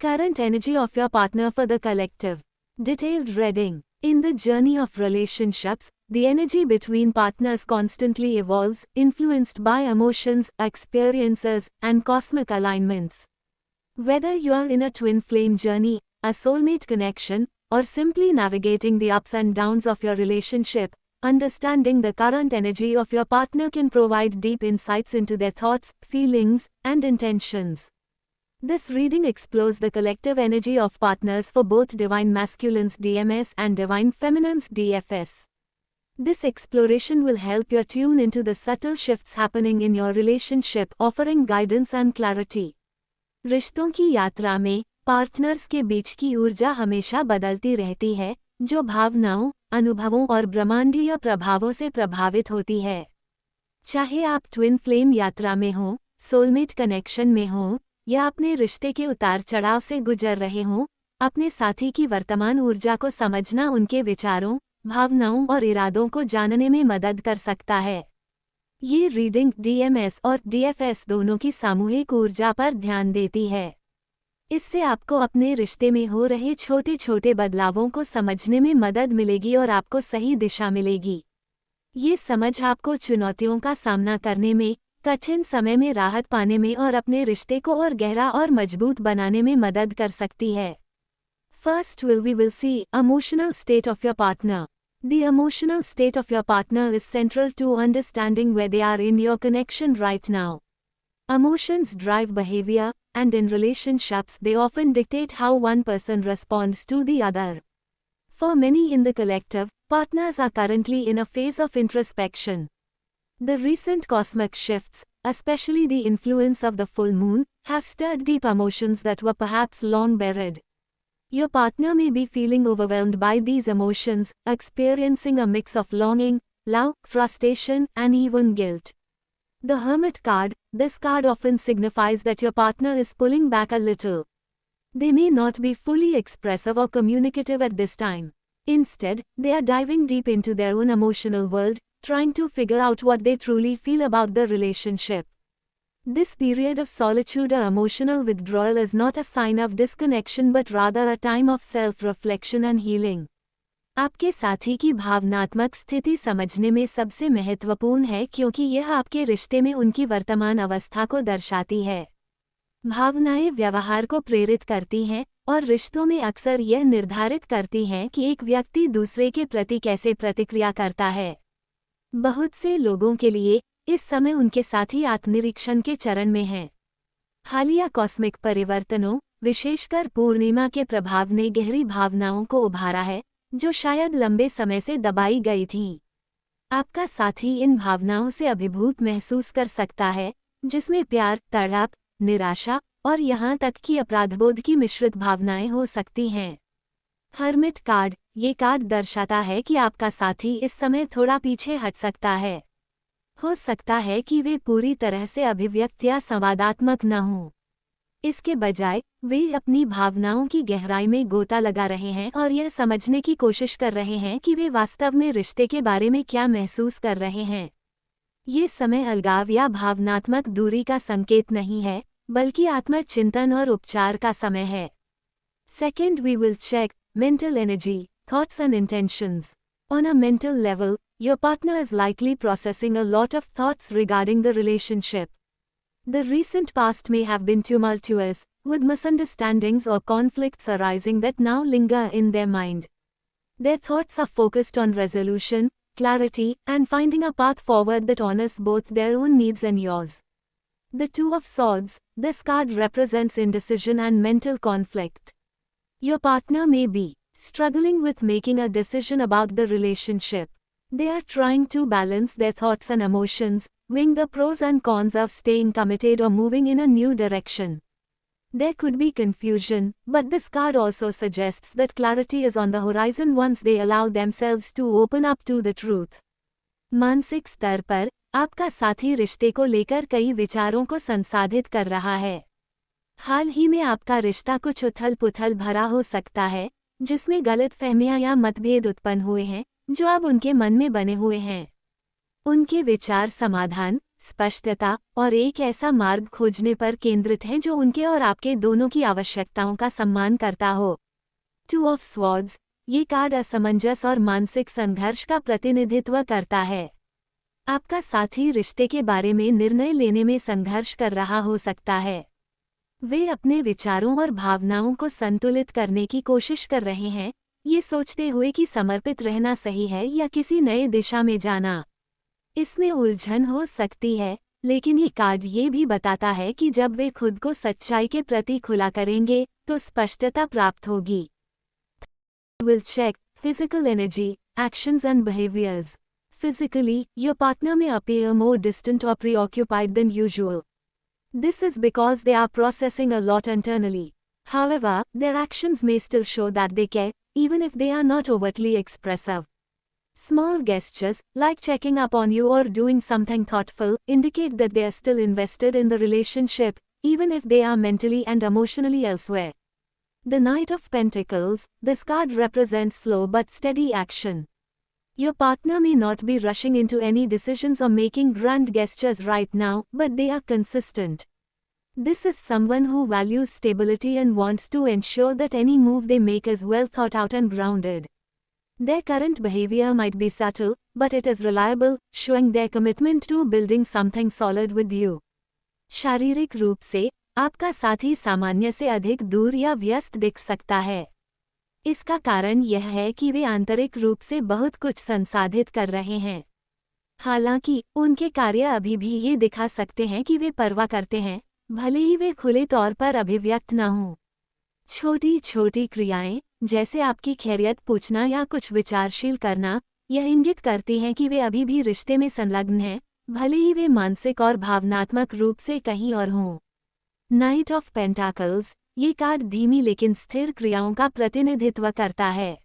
Current energy of your partner for the collective. Detailed reading. In the journey of relationships, the energy between partners constantly evolves, influenced by emotions, experiences, and cosmic alignments. Whether you are in a twin flame journey, a soulmate connection, or simply navigating the ups and downs of your relationship, understanding the current energy of your partner can provide deep insights into their thoughts, feelings, and intentions. This reading explores the collective energy of partners for both Divine Masculines DMS and Divine Feminines DFS. This exploration will help you tune into the subtle shifts happening in your relationship, offering guidance and clarity. रिश्तों की यात्रा में partners के बीच की ऊर्जा हमेशा बदलती रहती है, जो भावनाओं, अनुभवों और ब्रह्मांडीय प्रभावों से प्रभावित होती है। चाहे आप ट्विन फ्लेम यात्रा में हो, सोलमेट कनेक्शन में हो, या अपने रिश्ते के उतार चढ़ाव से गुजर रहे हों, अपने साथी की वर्तमान ऊर्जा को समझना उनके विचारों, भावनाओं और इरादों को जानने में मदद कर सकता है। ये रीडिंग डीएमएस और डीएफएस दोनों की सामूहिक ऊर्जा पर ध्यान देती है। इससे आपको अपने रिश्ते में हो रहे छोटे छोटे बदलावों को समझने में मदद मिलेगी और आपको सही दिशा मिलेगी। ये समझ आपको चुनौतियों का सामना करने में, कठिन समय में राहत पाने में और अपने रिश्ते को और गहरा और मजबूत बनाने में मदद कर सकती है। First we will see emotional state of your partner. The emotional state of your partner is central to understanding where they are in your connection right now. Emotions drive behavior, and in relationships they often dictate how one person responds to the other. For many in the collective, partners are currently in a phase of introspection. The recent cosmic shifts, especially the influence of the full moon, have stirred deep emotions that were perhaps long buried. Your partner may be feeling overwhelmed by these emotions, experiencing a mix of longing, love, frustration, and even guilt. The Hermit card, this card often signifies that your partner is pulling back a little. They may not be fully expressive or communicative at this time. Instead, they are diving deep into their own emotional world, trying to figure out what they truly feel about the relationship. This period of solitude or emotional withdrawal is not a sign of disconnection but rather a time of self-reflection and healing. आपके साथी की भावनात्मक स्थिति समझने में सबसे महत्वपूर्ण है क्योंकि यह आपके रिश्ते में उनकी वर्तमान अवस्था को दर्शाती है। भावनाएं व्यवहार को प्रेरित करती हैं और रिश्तों में अक्सर यह निर्धारित करती हैं कि एक व्यक्ति दूसरे के प्रति कैसे प्रतिक्रिया करता है। बहुत से लोगों के लिए इस समय उनके साथी आत्मनिरीक्षण के चरण में हैं। हालिया कॉस्मिक परिवर्तनों, विशेषकर पूर्णिमा के प्रभाव ने गहरी भावनाओं को उभारा है, जो शायद लंबे समय से दबाई गई थीं। आपका साथी इन भावनाओं से अभिभूत महसूस कर सकता है, जिसमें प्यार, तड़प, निराशा और यहाँ तक कि अपराधबोध की मिश्रित भावनाएं हो सकती हैं। हर्मिट कार्ड, ये कार्ड दर्शाता है कि आपका साथी इस समय थोड़ा पीछे हट सकता है। हो सकता है कि वे पूरी तरह से अभिव्यक्त या संवादात्मक न हों। इसके बजाय वे अपनी भावनाओं की गहराई में गोता लगा रहे हैं और यह समझने की कोशिश कर रहे हैं कि वे वास्तव में रिश्ते के बारे में क्या महसूस कर रहे हैं। ये समय अलगाव या भावनात्मक दूरी का संकेत नहीं है, बल्कि आत्मचिंतन और उपचार का समय है। Second, we will check mental energy, thoughts and intentions. On a mental level, your partner is likely processing a lot of thoughts regarding the relationship. The recent past may have been tumultuous, with misunderstandings or conflicts arising that now linger in their mind. Their thoughts are focused on resolution, clarity, and finding a path forward that honors both their own needs and yours. The Two of Swords, this card represents indecision and mental conflict. Your partner may be struggling with making a decision about the relationship. They are trying to balance their thoughts and emotions, weighing the pros and cons of staying committed or moving in a new direction. There could be confusion, but this card also suggests that clarity is on the horizon once they allow themselves to open up to the truth. मानसिक स्तर पर, आपका साथी रिश्ते को लेकर कई विचारों को संसाधित कर रहा है। हाल ही में आपका रिश्ता कुछ उथल-पुथल भरा हो सकता है, जिसमें गलतफहमियां या मतभेद उत्पन्न हुए हैं, जो अब उनके मन में बने हुए हैं। उनके विचार समाधान, स्पष्टता और एक ऐसा मार्ग खोजने पर केंद्रित है जो उनके और आपके दोनों की आवश्यकताओं का सम्मान करता हो। 2 ऑफ स्वॉर्ड्स, ये कार्ड असमंजस और मानसिक संघर्ष का प्रतिनिधित्व करता है। आपका साथी रिश्ते के बारे में निर्णय लेने में संघर्ष कर रहा हो सकता है। वे अपने विचारों और भावनाओं को संतुलित करने की कोशिश कर रहे हैं, ये सोचते हुए कि समर्पित रहना सही है या किसी नए दिशा में जाना। इसमें उलझन हो सकती है, लेकिन ये कार्ड ये भी बताता है कि जब वे खुद को सच्चाई के प्रति खुला करेंगे, तो स्पष्टता प्राप्त होगी। Will check physical energy, actions and behaviors. Physically, your partner may appear more distant or preoccupied than usual. This is because they are processing a lot internally. However, their actions may still show that they care, even if they are not overtly expressive. Small gestures, like checking up on you or doing something thoughtful, indicate that they are still invested in the relationship, even if they are mentally and emotionally elsewhere. The Knight of Pentacles, this card represents slow but steady action. Your partner may not be rushing into any decisions or making grand gestures right now, but they are consistent. This is someone who values stability and wants to ensure that any move they make is well thought out and grounded. Their current behavior might be subtle, but it is reliable, showing their commitment to building something solid with you. शारीरिक रूप से, आपका साथी सामान्य से अधिक दूर या व्यस्त दिख सकता है। इसका कारण यह है कि वे आंतरिक रूप से बहुत कुछ संसाधित कर रहे हैं। हालांकि, उनके कार्य अभी भी ये दिखा सकते हैं कि वे परवाह करते हैं, भले ही वे खुले तौर पर अभिव्यक्त न हों। छोटी छोटी क्रियाएं, जैसे आपकी खैरियत पूछना या कुछ विचारशील करना, यह इंगित करती हैं कि वे अभी भी रिश्ते में संलग्न हैं, भले ही वे मानसिक और भावनात्मक रूप से कहीं और हों। नाइट ऑफ पेंटाकल्स, ये कार्ड धीमी लेकिन स्थिर क्रियाओं का प्रतिनिधित्व करता है।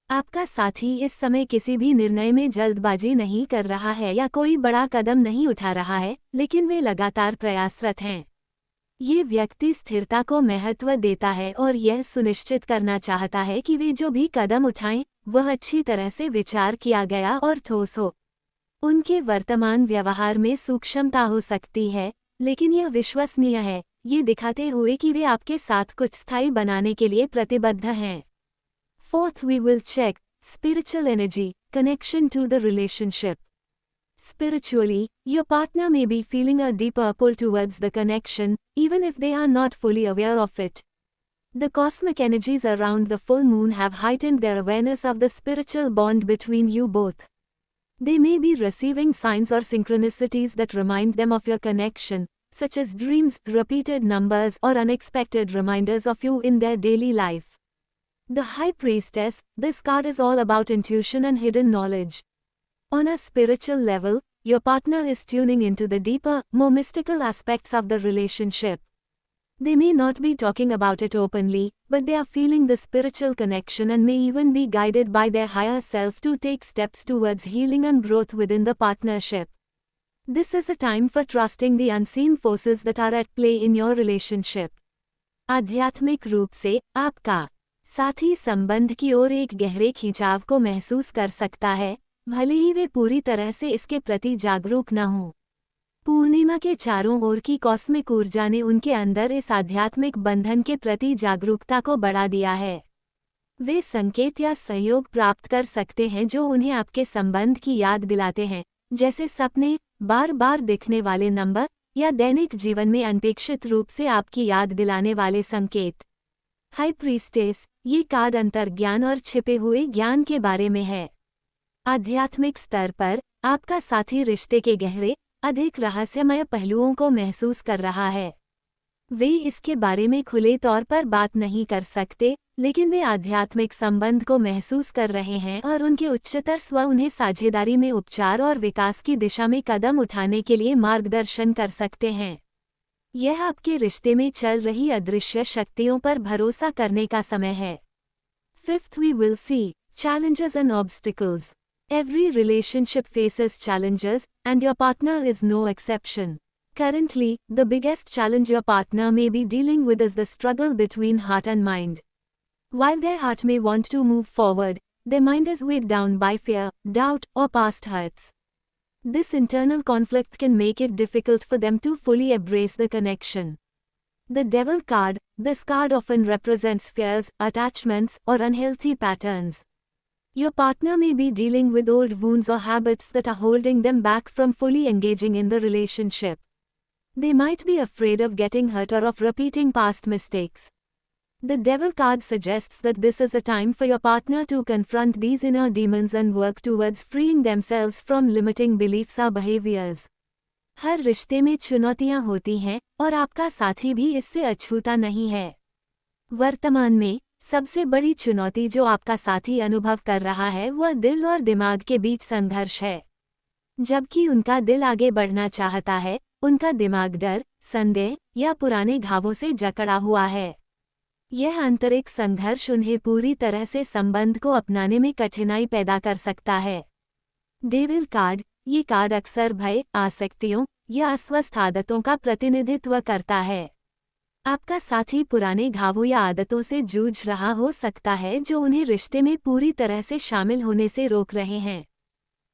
आपका साथी इस समय किसी भी निर्णय में जल्दबाजी नहीं कर रहा है या कोई बड़ा कदम नहीं उठा रहा है, लेकिन वे लगातार प्रयासरत हैं। ये व्यक्ति स्थिरता को महत्व देता है और यह सुनिश्चित करना चाहता है कि वे जो भी कदम उठाएं, वह अच्छी तरह से विचार किया गया और ठोस हो। उनके वर्तमान व्यवहार में सूक्ष्मता हो सकती है, लेकिन यह विश्वसनीय है, ये दिखाते हुए कि वे आपके साथ कुछ स्थायी बनाने के लिए प्रतिबद्ध हैं। Fourth, we will check spiritual energy, connection to the relationship. Spiritually, your partner may be feeling a deeper pull towards the connection, even if they are not fully aware of it. The cosmic energies around the full moon have heightened their awareness of the spiritual bond between you both. They may be receiving signs or synchronicities that remind them of your connection, such as dreams, repeated numbers, or unexpected reminders of you in their daily life. The High Priestess, this card is all about intuition and hidden knowledge. On a spiritual level, your partner is tuning into the deeper, more mystical aspects of the relationship. They may not be talking about it openly, but they are feeling the spiritual connection and may even be guided by their higher self to take steps towards healing and growth within the partnership. This is a time for trusting the unseen forces that are at play in your relationship. आध्यात्मिक रूप से, आपका साथी संबंध की ओर एक गहरे खिंचाव को महसूस कर सकता है, भले ही वे पूरी तरह से इसके प्रति जागरूक न हों। पूर्णिमा के चारों ओर की कॉस्मिक ऊर्जा ने उनके अंदर इस आध्यात्मिक बंधन के प्रति जागरूकता को बढ़ा दिया है। वे संकेत या सहयोग प्राप्त कर सकते हैं जो उन्हें आपके संबंध की याद दिलाते हैं, जैसे सपने, बार बार दिखने वाले नंबर, या दैनिक जीवन में अनपेक्षित रूप से आपकी याद दिलाने वाले संकेत। हाई प्रीस्टेस, ये कार्ड अंतर्ज्ञान और छिपे हुए ज्ञान के बारे में है। आध्यात्मिक स्तर पर, आपका साथी रिश्ते के गहरे, अधिक रहस्यमय पहलुओं को महसूस कर रहा है। वे इसके बारे में खुले तौर पर बात नहीं कर सकते, लेकिन वे आध्यात्मिक संबंध को महसूस कर रहे हैं और उनके उच्चतर स्व उन्हें साझेदारी में उपचार और विकास की दिशा में कदम उठाने के लिए मार्गदर्शन कर सकते हैं। यह आपके रिश्ते में चल रही अदृश्य शक्तियों पर भरोसा करने का समय है। Fifth, we will see challenges and obstacles. Every relationship faces challenges, and your partner is no exception. Currently, the biggest challenge your partner may be dealing with is the struggle between heart and mind. While their heart may want to move forward, their mind is weighed down by fear, doubt, or past hurts. This internal conflict can make it difficult for them to fully embrace the connection. The Devil card. This card often represents fears, attachments, or unhealthy patterns. Your partner may be dealing with old wounds or habits that are holding them back from fully engaging in the relationship. They might be afraid of getting hurt or of repeating past mistakes. The Devil card suggests that this is a time for your partner to confront these inner demons and work towards freeing themselves from limiting beliefs or behaviors. हर रिश्ते में चुनौतियां होती हैं और आपका साथी भी इससे अछूता नहीं है। वर्तमान में सबसे बड़ी चुनौती जो आपका साथी अनुभव कर रहा है वह दिल और दिमाग के बीच संघर्ष है। जबकि उनका दिल आगे बढ़ना चाहता है, उनका दिमाग डर, संदेह या पुराने घावों से जकड़ा हुआ है। यह आंतरिक संघर्ष उन्हें पूरी तरह से संबंध को अपनाने में कठिनाई पैदा कर सकता है। Devil card. ये कार्ड अक्सर भय, आसक्तियों या अस्वस्थ आदतों का प्रतिनिधित्व करता है। आपका साथी पुराने घावों या आदतों से जूझ रहा हो सकता है जो उन्हें रिश्ते में पूरी तरह से शामिल होने से रोक रहे हैं।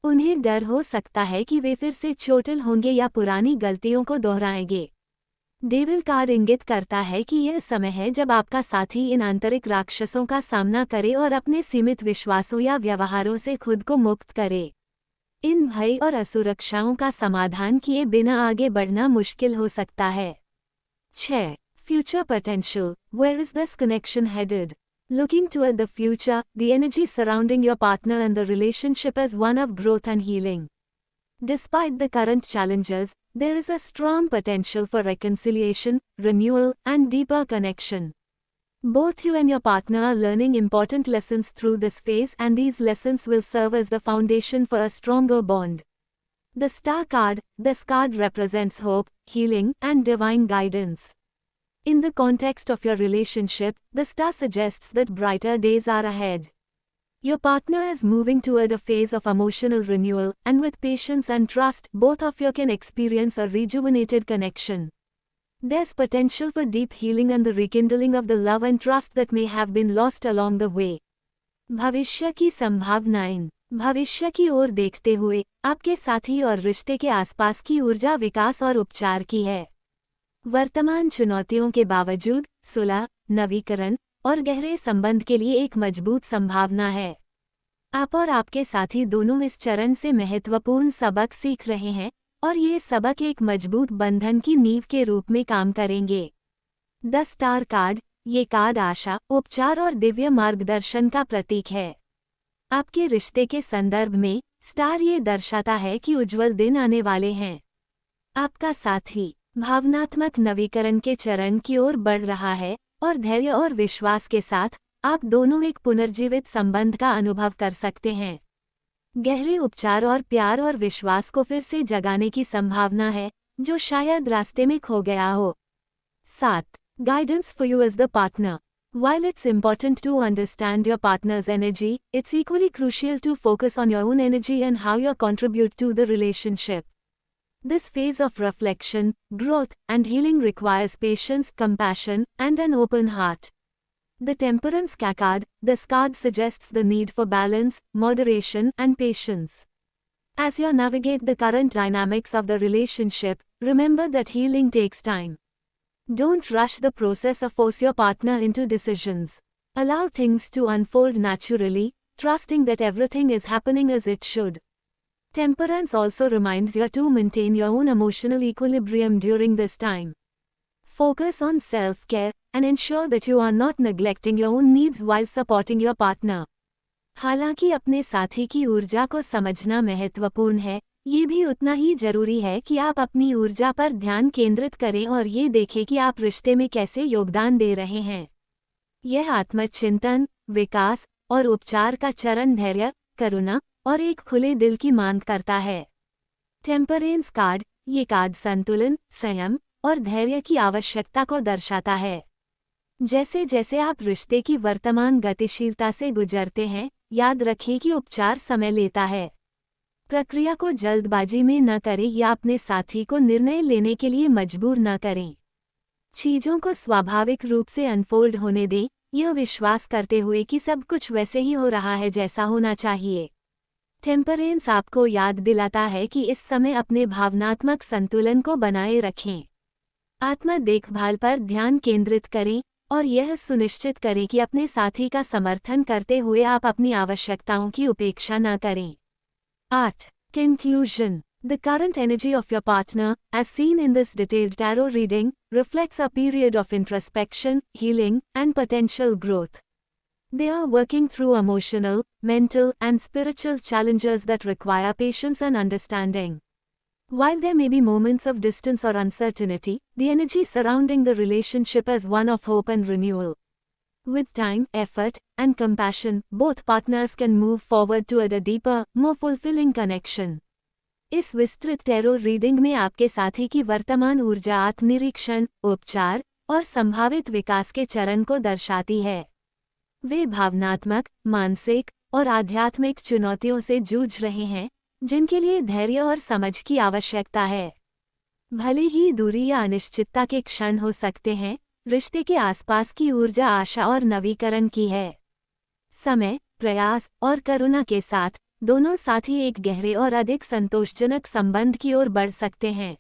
उन्हें डर हो सकता है कि वे फिर से चोटिल होंगे या पुरानी गलतियों को दोहराएंगे। डेविल कार्ड इंगित करता है कि यह समय है जब आपका साथी इन आंतरिक राक्षसों का सामना करे और अपने सीमित विश्वासों या व्यवहारों से खुद को मुक्त करे। इन भय और असुरक्षाओं का समाधान किए बिना आगे बढ़ना मुश्किल हो सकता है। 6. Future potential. Where is this connection headed? Looking toward the future, the energy surrounding your partner and the relationship is one of growth and healing. Despite the current challenges, there is a strong potential for reconciliation, renewal, and deeper connection. Both you and your partner are learning important lessons through this phase, and these lessons will serve as the foundation for a stronger bond. The Star card. This card represents hope, healing, and divine guidance. In the context of your relationship, the star suggests that brighter days are ahead. Your partner is moving toward a phase of emotional renewal, and with patience and trust, both of you can experience a rejuvenated connection. There's potential for deep healing and the rekindling of the love and trust that may have been lost along the way. भविष्य की संभावनाएं। भविष्य की ओर देखते हुए, आपके साथी और रिश्ते के आसपास की ऊर्जा विकास और उपचार की है। वर्तमान चुनौतियों के बावजूद, सुलह, नवीकरण और गहरे संबंध के लिए एक मजबूत संभावना है। आप और आपके साथी दोनों इस चरण से महत्वपूर्ण सबक सीख रहे हैं और ये सबक एक मजबूत बंधन की नींव के रूप में काम करेंगे। The star card. ये कार्ड आशा, उपचार और दिव्य मार्गदर्शन का प्रतीक है। आपके रिश्ते के संदर्भ में, स्टार ये दर्शाता है कि उज्जवल दिन आने वाले हैं। आपका साथी भावनात्मक नवीकरण के चरण की ओर बढ़ रहा है और धैर्य और विश्वास के साथ, आप दोनों एक पुनर्जीवित संबंध का अनुभव कर सकते हैं। गहरे उपचार और प्यार और विश्वास को फिर से जगाने की संभावना है, जो शायद रास्ते में खो गया हो। 7. Guidance for you as the partner. While it's important to understand your partner's energy, it's equally crucial to focus on your own energy and how you contribute to the relationship. This phase of reflection, growth, and healing requires patience, compassion, and an open heart. The Temperance card. This card suggests the need for balance, moderation, and patience. As you navigate the current dynamics of the relationship, remember that healing takes time. Don't rush the process or force your partner into decisions. Allow things to unfold naturally, trusting that everything is happening as it should. Temperance also reminds you to maintain your own emotional equilibrium during this time. Focus on self-care and ensure that you are not neglecting your own needs while supporting your partner. हालांकि अपने साथी की ऊर्जा को समझना महत्वपूर्ण है, ये भी उतना ही जरूरी है कि आप अपनी ऊर्जा पर ध्यान केंद्रित करें और ये देखें कि आप रिश्ते में कैसे योगदान दे रहे हैं। यह आत्मचिंतन, विकास और उपचार का चरण धैर्य, करुणा और एक खुले दिल की मांग करता है। Temperance card. ये कार्ड संतुलन, संयम और धैर्य की आवश्यकता को दर्शाता है। जैसे जैसे आप रिश्ते की वर्तमान गतिशीलता से गुजरते हैं, याद रखें कि उपचार समय लेता है। प्रक्रिया को जल्दबाजी में न करें या अपने साथी को निर्णय लेने के लिए मजबूर न करें। चीजों को स्वाभाविक रूप से अनफोल्ड होने दें, यह विश्वास करते हुए कि सब कुछ वैसे ही हो रहा है जैसा होना चाहिए। टेम्परेंस आपको याद दिलाता है कि इस समय अपने भावनात्मक संतुलन को बनाए रखें। आत्म देखभाल पर ध्यान केंद्रित करें और यह सुनिश्चित करें कि अपने साथी का समर्थन करते हुए आप अपनी आवश्यकताओं की उपेक्षा न करें। 8. Conclusion. The current energy of your partner, as seen in this detailed tarot reading, reflects a period of introspection, healing, and potential growth. They are working through emotional, mental, and spiritual challenges that require patience and understanding. While there may be moments of distance or uncertainty, the energy surrounding the relationship is one of hope and renewal. With time, effort, and compassion, both partners can move forward toward a deeper, more fulfilling connection. इस विस्तृत tarot reading में आपके साथी की वर्तमान ऊर्जा आत्मनिरीक्षण, उपचार और संभावित विकास के चरण को दर्शाती है। वे भावनात्मक, मानसिक और आध्यात्मिक चुनौतियों से जूझ रहे हैं, जिनके लिए धैर्य और समझ की आवश्यकता है। भले ही दूरी या अनिश्चितता के क्षण हो सकते हैं, रिश्ते के आसपास की ऊर्जा आशा और नवीकरण की है। समय, प्रयास और करुणा के साथ दोनों साथी एक गहरे और अधिक संतोषजनक संबंध की ओर बढ़ सकते हैं।